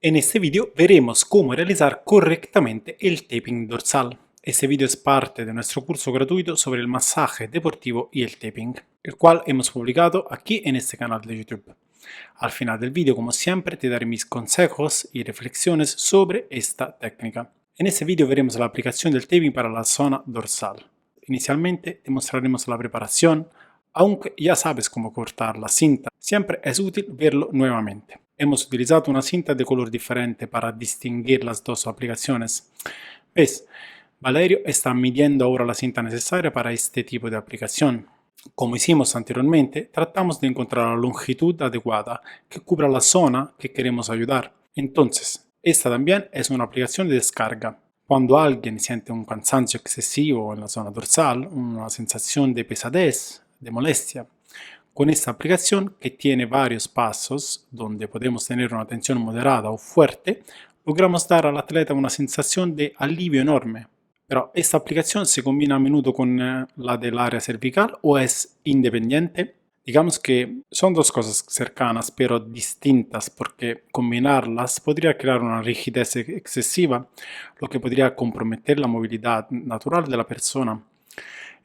En este video veremos cómo realizar correctamente el taping dorsal. Este video es parte de nuestro curso gratuito sobre el masaje deportivo y el taping, el cual hemos publicado aquí en este canal de YouTube. Al final del video, como siempre, te daré mis consejos y reflexiones sobre esta técnica. En este video veremos la aplicación del taping para la zona dorsal. Inicialmente te mostraremos la preparación, aunque ya sabes cómo cortar la cinta, siempre es útil verlo nuevamente. Hemos utilizado una cinta de color diferente para distinguir las dos aplicaciones. ¿Ves? Valerio está midiendo ahora la cinta necesaria para este tipo de aplicación. Como hicimos anteriormente, tratamos de encontrar la longitud adecuada que cubra la zona que queremos ayudar. Entonces, esta también es una aplicación de descarga. Cuando alguien siente un cansancio excesivo en la zona dorsal, una sensación de pesadez, de molestia, con esta aplicación, que tiene varios pasos donde podemos tener una tensión moderada o fuerte, logramos dar al atleta una sensación de alivio enorme. Pero esta aplicación se combina a menudo con la del área cervical o es independiente. Digamos que son dos cosas cercanas pero distintas, porque combinarlas podría crear una rigidez excesiva, lo que podría comprometer la movilidad natural de la persona.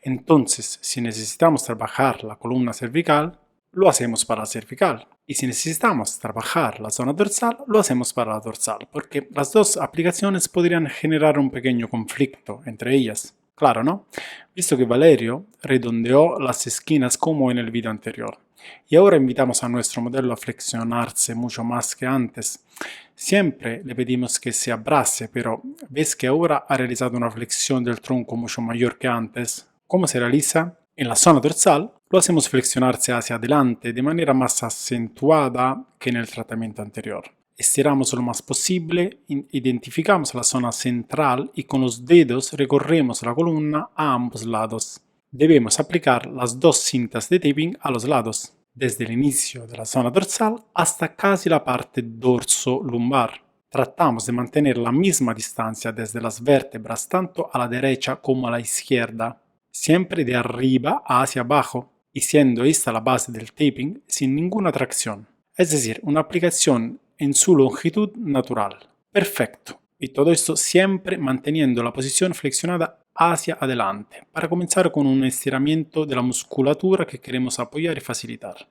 Entonces, si necesitamos trabajar la columna cervical, lo hacemos para la cervical. Y si necesitamos trabajar la zona dorsal, lo hacemos para la dorsal, porque las dos aplicaciones podrían generar un pequeño conflicto entre ellas. Claro, ¿no? Visto que Valerio redondeó las esquinas como en el video anterior. Y ahora invitamos a nuestro modelo a flexionarse mucho más que antes. Siempre le pedimos que se abrace, pero ves que ahora ha realizado una flexión del tronco mucho mayor que antes. ¿Cómo se realiza? En la zona dorsal lo hacemos flexionarse hacia adelante de manera más acentuada que en el tratamiento anterior. Estiramos lo más posible, identificamos la zona central y con los dedos recorremos la columna a ambos lados. Debemos aplicar las dos cintas de taping a los lados, desde el inicio de la zona dorsal hasta casi la parte dorso-lumbar. Tratamos de mantener la misma distancia desde las vértebras tanto a la derecha como a la izquierda, siempre de arriba hacia abajo, y siendo esta la base del taping sin ninguna tracción. Es decir, una aplicación en su longitud natural. Perfecto. Y todo esto siempre manteniendo la posición flexionada hacia adelante, para comenzar con un estiramiento de la musculatura que queremos apoyar y facilitar.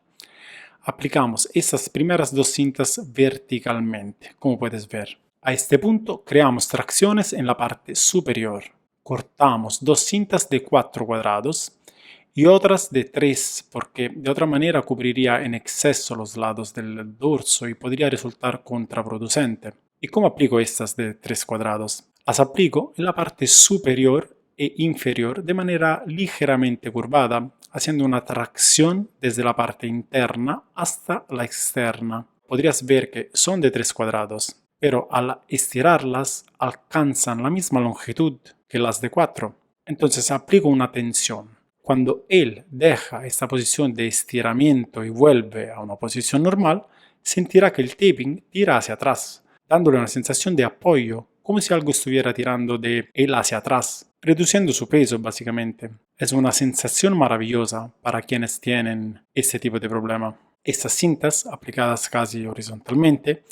Aplicamos estas primeras dos cintas verticalmente, como puedes ver. A este punto creamos tracciones en la parte superior. Cortamos dos cintas de 4 cuadrados y otras de 3, porque de otra manera cubriría en exceso los lados del dorso y podría resultar contraproducente. ¿Y cómo aplico estas de 3 cuadrados? Las aplico en la parte superior e inferior de manera ligeramente curvada, haciendo una tracción desde la parte interna hasta la externa. Podrías ver que son de 3 cuadrados, pero al estirarlas alcanzan la misma longitud que las de 4. Entonces aplico una tensión. Cuando él deja esta posición de estiramiento y vuelve a una posición normal, sentirá que el taping tira hacia atrás, dándole una sensación de apoyo, como si algo estuviera tirando de él hacia atrás, reduciendo su peso básicamente. Es una sensación maravillosa para quienes tienen este tipo de problema. Estas cintas, aplicadas casi horizontalmente,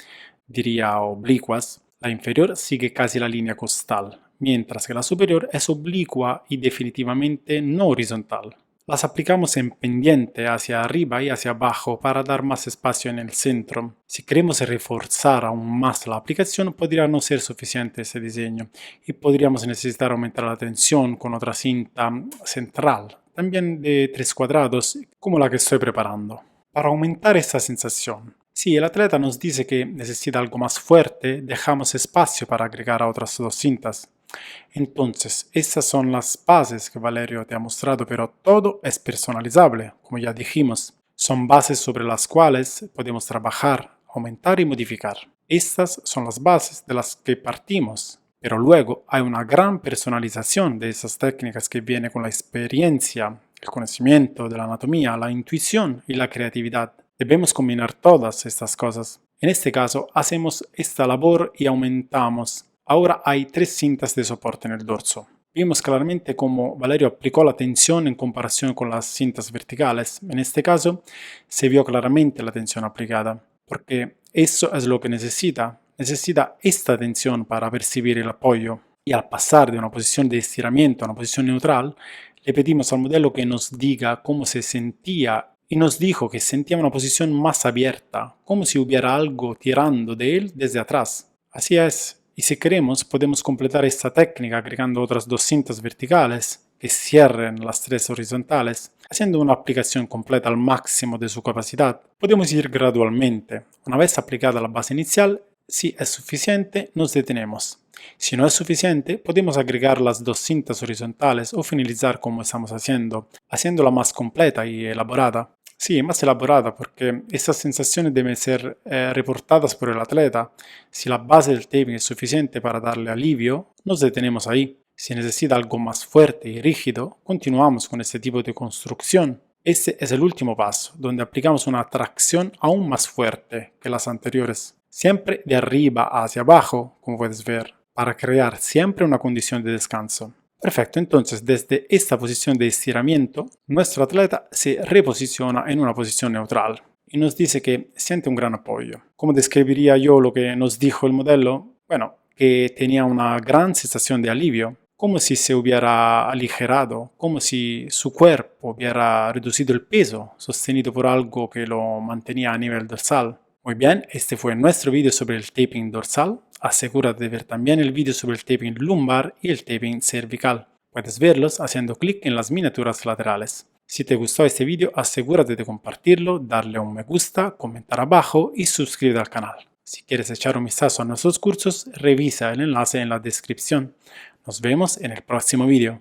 diría oblicuas, la inferior sigue casi la línea costal, mientras que la superior es oblicua y definitivamente no horizontal. Las aplicamos en pendiente hacia arriba y hacia abajo para dar más espacio en el centro. Si queremos reforzar aún más la aplicación, podría no ser suficiente ese diseño y podríamos necesitar aumentar la tensión con otra cinta central, también de 3 cuadrados, como la que estoy preparando. Para aumentar esta sensación, si el atleta nos dice que necesita algo más fuerte, dejamos espacio para agregar a otras dos cintas. Entonces, estas son las bases que Valerio te ha mostrado, pero todo es personalizable, como ya dijimos. Son bases sobre las cuales podemos trabajar, aumentar y modificar. Estas son las bases de las que partimos, pero luego hay una gran personalización de esas técnicas que viene con la experiencia, el conocimiento de la anatomía, la intuición y la creatividad. Debemos combinar todas estas cosas. En este caso, hacemos esta labor y aumentamos. Ahora hay 3 cintas de soporte en el dorso. Vimos claramente cómo Valerio aplicó la tensión en comparación con las cintas verticales. En este caso, se vio claramente la tensión aplicada, porque eso es lo que necesita necesita esta tensión para percibir el apoyo. Y al pasar de una posición de estiramiento a una posición neutral, le pedimos al modelo que nos diga cómo se sentía y nos dijo que sentía una posición más abierta, como si hubiera algo tirando de él desde atrás. Así es, y si queremos podemos completar esta técnica agregando otras 2 cintas verticales que cierren las 3 horizontales, haciendo una aplicación completa al máximo de su capacidad. Podemos ir gradualmente. Una vez aplicada la base inicial, si es suficiente, nos detenemos. Si no es suficiente, podemos agregar las 2 cintas horizontales o finalizar como estamos haciéndola más completa y elaborada. Sí, más elaborada porque estas sensaciones deben ser reportadas por el atleta. Si la base del taping es suficiente para darle alivio, nos detenemos ahí. Si necesita algo más fuerte y rígido, continuamos con este tipo de construcción. Este es el último paso, donde aplicamos una tracción aún más fuerte que las anteriores. Siempre de arriba hacia abajo, como puedes ver, para crear siempre una condición de descanso. Perfecto, entonces desde esta posición de estiramiento, nuestro atleta se reposiciona en una posición neutral y nos dice que siente un gran apoyo. ¿Cómo describiría yo lo que nos dijo el modelo? Bueno, que tenía una gran sensación de alivio, como si se hubiera aligerado, como si su cuerpo hubiera reducido el peso, sostenido por algo que lo mantenía a nivel dorsal. Muy bien, este fue nuestro vídeo sobre el taping dorsal. Asegúrate de ver también el vídeo sobre el taping lumbar y el taping cervical. Puedes verlos haciendo clic en las miniaturas laterales. Si te gustó este vídeo, asegúrate de compartirlo, darle un me gusta, comentar abajo y suscribirte al canal. Si quieres echar un vistazo a nuestros cursos, revisa el enlace en la descripción. Nos vemos en el próximo vídeo.